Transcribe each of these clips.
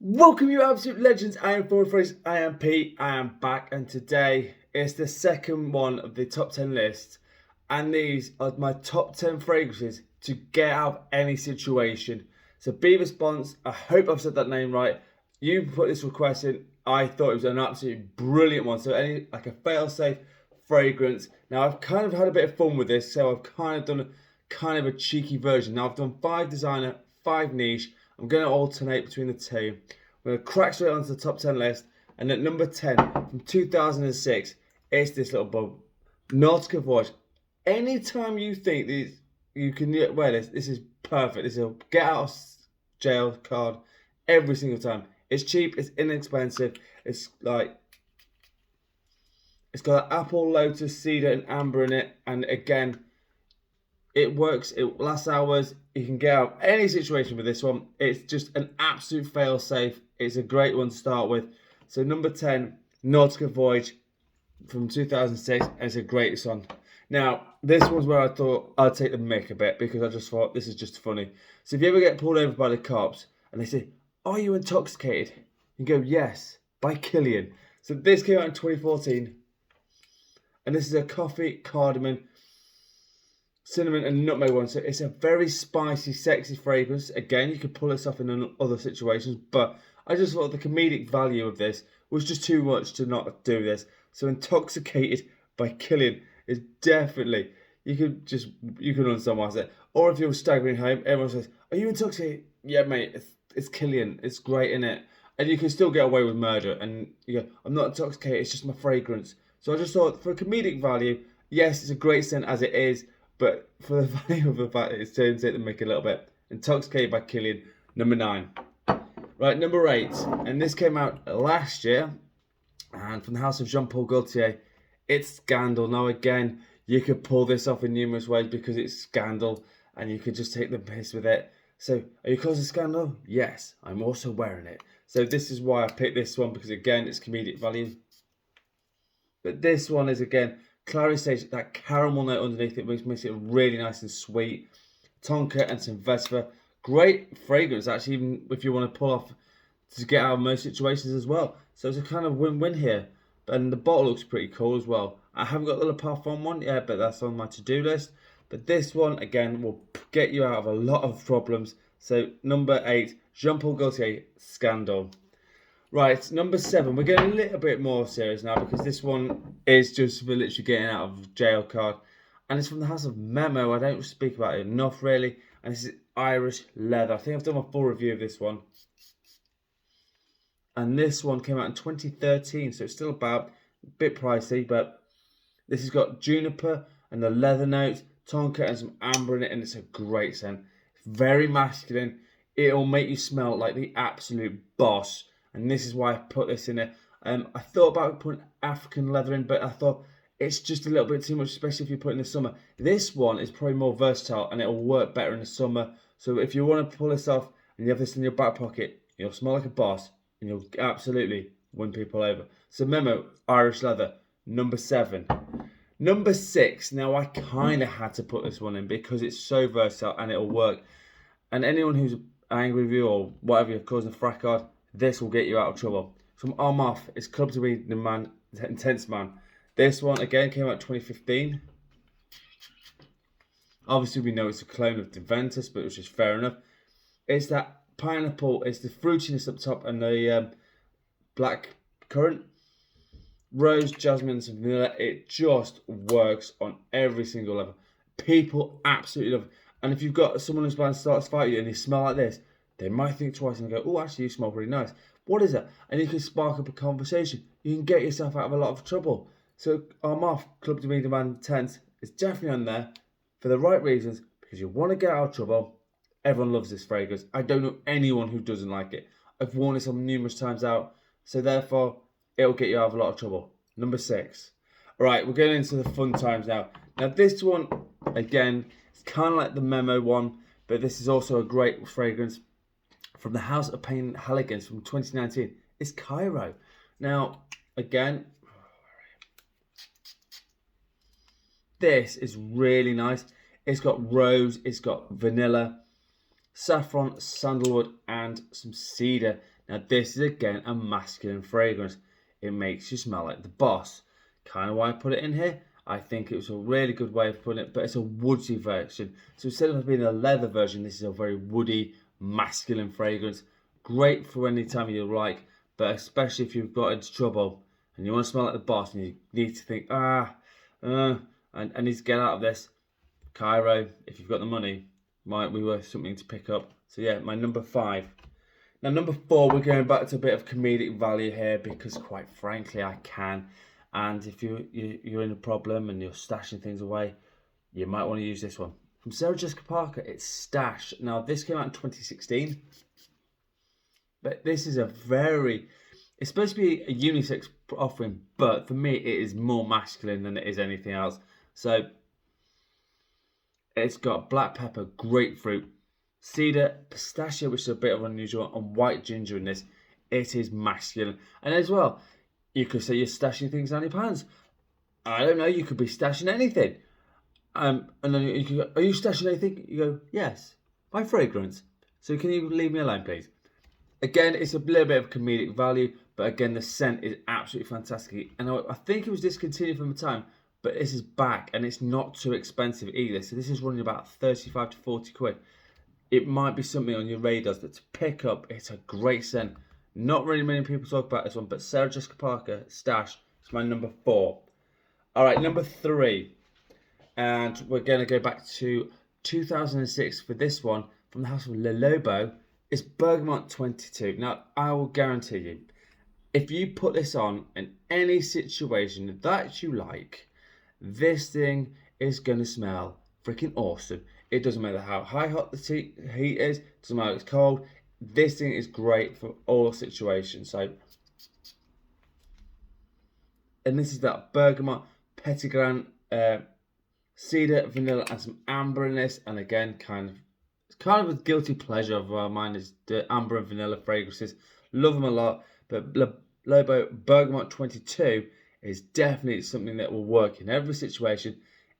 Welcome, you absolute legends. I am Forward Phrase. I am Pete. I am back, and today is the second one of the top 10 list. And these are my top 10 fragrances to get out of any situation. So, be response. I hope I've said that name right. You put this request in. I thought it was an absolutely brilliant one. So, any like a fail-safe fragrance. Now, I've kind of had a bit of fun with this, so I've kind of done a cheeky version. Now, I've done 5 designer, 5 niche. I'm going to alternate between the two. We're going to crack straight onto the top 10 list. And at number 10 from 2006, it's this little bug. Nautica Voyage. Anytime you think these, you can wear this is perfect. This is a get out of jail card every single time. It's cheap, it's inexpensive. It's like, it's got apple, lotus, cedar, and amber in it. And again, it works, it lasts hours. You can get out of any situation with this one. It's just an absolute fail safe. It's a great one to start with. So number 10, Nautica Voyage from 2006. And it's a great one. Now, this one's where I thought I'd take the mick a bit because I just thought this is just funny. So if you ever get pulled over by the cops and they say, "Are you intoxicated?" You go, "Yes," by Kilian. So this came out in 2014. And this is a coffee, cardamom, cinnamon and nutmeg one. So it's a very spicy, sexy fragrance. Again, you could pull this off in other situations, but I just thought the comedic value of this was just too much to not do this. So Intoxicated by Kilian is definitely, you can understand why I said. Or if you're staggering home, everyone says, "Are you intoxicated?" "Yeah, mate, it's Kilian. It's great, isn't it?" And you can still get away with murder. And you go, "I'm not intoxicated, it's just my fragrance." So I just thought for comedic value, yes, it's a great scent as it is, but for the value of the fact that it's turned to make a little bit. Intoxicated by Kilian, number 9. Right, number 8, and this came out last year, and from the house of Jean-Paul Gaultier, it's Scandal. Now again, you could pull this off in numerous ways because it's Scandal, and you could just take the piss with it. So, are you causing Scandal? Yes, I'm also wearing it. So this is why I picked this one, because again, it's comedic value. But this one is, again, clary sage, that caramel note underneath it makes it really nice and sweet. Tonka and some Vespa. Great fragrance, actually, even if you want to pull off to get out of most situations as well. So it's a kind of win-win here. And the bottle looks pretty cool as well. I haven't got the Le Parfum one yet, but that's on my to-do list. But this one, again, will get you out of a lot of problems. So number 8, Jean-Paul Gaultier, Scandal. Right, number 7. We're getting a little bit more serious now because this one is just for literally getting out of jail card. And it's from the house of Memo. I don't speak about it enough, really. And this is Irish Leather. I think I've done a full review of this one. And this one came out in 2013, so it's still about a bit pricey. But this has got juniper and the leather notes, tonka and some amber in it. And it's a great scent. It's very masculine. It'll make you smell like the absolute boss. And this is why I put this in there. I thought about putting African leather in, but I thought it's just a little bit too much, especially if you put it in the summer. This one is probably more versatile and it'll work better in the summer. So if you want to pull this off and you have this in your back pocket, you'll smell like a boss and you'll absolutely win people over. So Memo, Irish Leather, number 7. Number 6, now I kind of had to put this one in because it's so versatile and it'll work. And anyone who's angry with you or whatever you're causing a fracas, this will get you out of trouble. From armaf, it's Club to Be the Man, Intense Man. This one, again, came out in 2015. Obviously, we know it's a clone of Deventus, but which is fair enough. It's that pineapple, it's the fruitiness up top and the black currant. Rose, jasmine, and vanilla. It just works on every single level. People absolutely love it. And if you've got someone who's about to start to fight you and they smell like this, they might think twice and go, "Oh, actually, you smell pretty nice. What is that?" And you can spark up a conversation. You can get yourself out of a lot of trouble. So, Armaf, Club to Be the Man Tense, is definitely on there for the right reasons because you want to get out of trouble. Everyone loves this fragrance. I don't know anyone who doesn't like it. I've worn this on numerous times out. So, therefore, it'll get you out of a lot of trouble. Number 6. All right, we're getting into the fun times now. Now, this one, again, it's kind of like the Memo one, but this is also a great fragrance. From the house of penhaligons from 2019, it's Cairo. Now, again, this is really nice. It's got rose, it's got vanilla, saffron, sandalwood, and some cedar. Now this is again a masculine fragrance. It makes you smell like the boss. Kind of why I put it in here. I think it was a really good way of putting it, but it's a woodsy version. So instead of it being a leather version, this is a very woody, masculine fragrance. Great for any time you like, but especially if you've got into trouble and you want to smell like the boss and you need to think, I need to get out of this. Cairo, if you've got the money, might be worth something to pick up. So yeah, my number 5. Now number 4, we're going back to a bit of comedic value here because quite frankly I can. And if you're in a problem and you're stashing things away, you might want to use this one. From Sarah Jessica Parker, it's Stash. Now this came out in 2016. But this is it's supposed to be a unisex offering, but for me it is more masculine than it is anything else. So it's got black pepper, grapefruit, cedar, pistachio, which is a bit of unusual, and white ginger in this. It is masculine. And as well, you could say you're stashing things down your pants. I don't know, you could be stashing anything. And then you could go, are you stashing anything? You go, yes, my fragrance. So can you leave me alone, please? Again, it's a little bit of comedic value, but again, the scent is absolutely fantastic. And I think it was discontinued from the time, but this is back and it's not too expensive either. So this is running about 35 to 40 quid. It might be something on your radars that to pick up. It's a great scent. Not really many people talk about this one, but Sarah Jessica Parker, Stash, is my number 4. All right, number 3. And we're going to go back to 2006 for this one from the house of Lebo. It's Bergamot 22. Now, I will guarantee you, if you put this on in any situation that you like, this thing is going to smell freaking awesome. It doesn't matter how hot the heat is, it doesn't matter if it's cold. This thing is great for all situations. So, and this is that bergamot, petitgrain, cedar, vanilla, and some amber in this. And again, kind of a guilty pleasure of mine is the amber and vanilla fragrances. Love them a lot, but Lebo Bergamot 22 is definitely something that will work in every situation.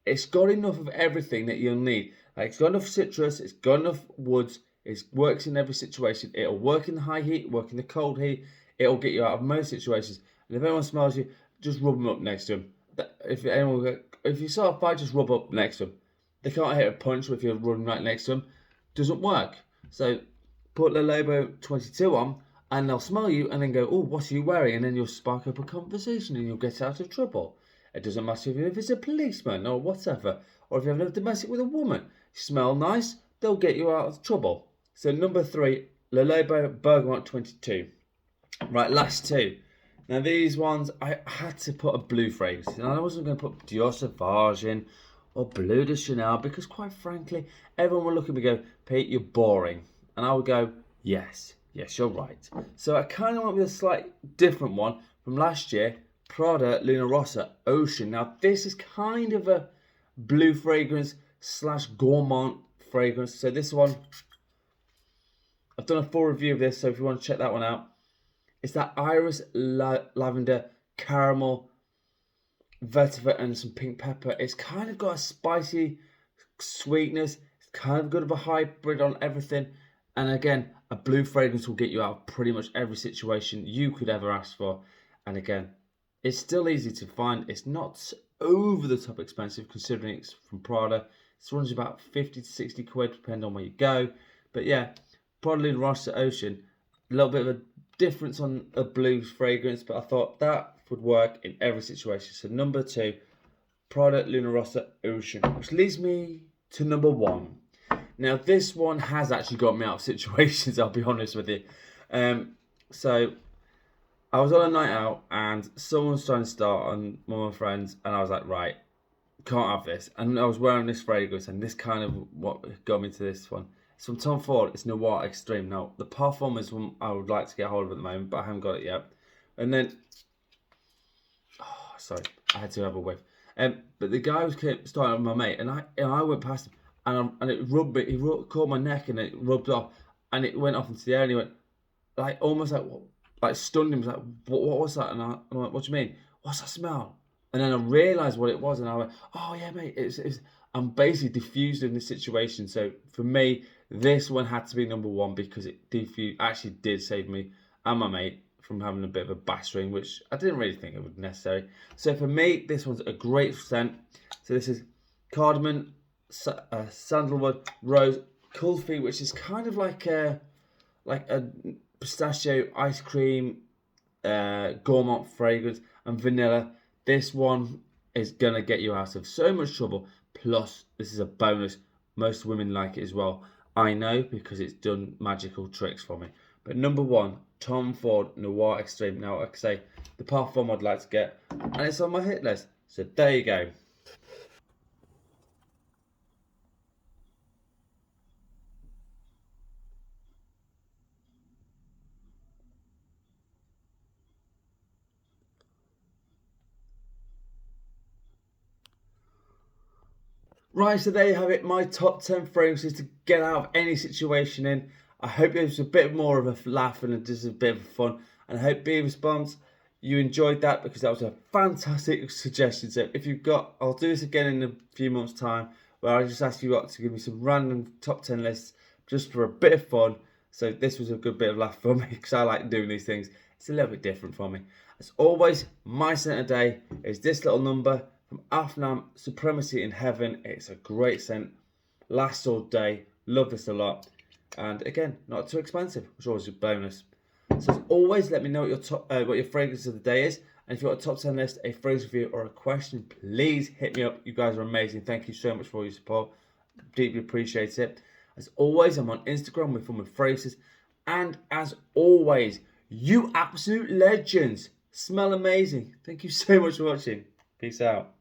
It's got enough of everything that you'll need. Like, it's got enough citrus, it's got enough woods, it works in every situation. It'll work in the high heat, work in the cold heat. It'll get you out of most situations. And if anyone smells you, just rub them up next to them. If you saw a fight, just rub up next to them. They can't hit a punch if you're running right next to them. Doesn't work. So put the Lebo 22 on and they'll smell you and then go, oh, what are you wearing? And then you'll spark up a conversation and you'll get out of trouble. It doesn't matter if it's a policeman or whatever, or if you have a domestic with a woman. You smell nice, they'll get you out of trouble. So number 3, Le Lebo Bergamot 22. Right, last 2. Now these ones, I had to put a blue fragrance. And I wasn't going to put Dior Sauvage in or Bleu de Chanel because quite frankly, everyone would look at me and go, Pete, you're boring. And I would go, yes, you're right. So I kind of went with a slight different one from last year, Prada Luna Rossa Ocean. Now this is kind of a blue fragrance / gourmand fragrance. So this one, I've done a full review of this, so if you want to check that one out. It's that iris, lavender, caramel, vetiver and some pink pepper. It's kind of got a spicy sweetness. It's kind of good of a hybrid on everything. And again, a blue fragrance will get you out of pretty much every situation you could ever ask for. And again, it's still easy to find. It's not over the top expensive considering it's from Prada. It runs about 50 to 60 quid depending on where you go. But yeah, Prada Luna Rossa Ocean, a little bit of a difference on a blue fragrance, but I thought that would work in every situation. So number 2, Prada Luna Rossa Ocean, which leads me to number 1. Now this one has actually got me out of situations, I'll be honest with you. So I was on a night out and someone was trying to start on one of my friends and I was like, right, can't have this. And I was wearing this fragrance and this kind of what got me to this one. It's from Tom Ford, it's Noir Extreme. Now, the Parfum is one I would like to get hold of at the moment, but I haven't got it yet. And then, sorry, I had to have a whiff. But the guy was starting with my mate, and I went past him, and it rubbed me. He caught my neck, and it rubbed off, and it went off into the air, and he went, like, almost like stunned him. He was like, what was that? And I went, what do you mean? What's that smell? And then I realised what it was, and I went, oh yeah, mate, I'm basically diffused in this situation. So for me, this one had to be number 1 because it actually did save me and my mate from having a bit of a battering, which I didn't really think it would be necessary. So for me, this one's a great scent. So this is cardamom, sandalwood, rose, kulfi, which is kind of like a pistachio ice cream gourmand fragrance, and vanilla. This one is gonna get you out of so much trouble. Plus, this is a bonus. Most women like it as well. I know, because it's done magical tricks for me. But number one, Tom Ford Noir Extreme. Now, like I say, the parfum I'd like to get, and it's on my hit list. So there you go. Right, so there you have it, my top 10 fragrances to get out of any situation in. I hope it was a bit more of a laugh and just a bit of fun. And I hope, being response, you enjoyed that, because that was a fantastic suggestion. So if you've got, I'll do this again in a few months' time, where I just ask you lot to give me some random top 10 lists just for a bit of fun. So this was a good bit of laugh for me, because I like doing these things. It's a little bit different for me. As always, my scent of the day is this little number from afnan, Supremacy in Heaven. It's a great scent, lasts all day, love this a lot, and again, not too expensive, which is always a bonus. So as always, let me know what your fragrance of the day is, and if you've got a top 10 list, a fragrance review, or a question, please hit me up. You guys are amazing. Thank you so much for all your support, deeply appreciate it. As always, I'm on Instagram with Fun with Fragrances, and as always, you absolute legends smell amazing. Thank you so much for watching. Peace out.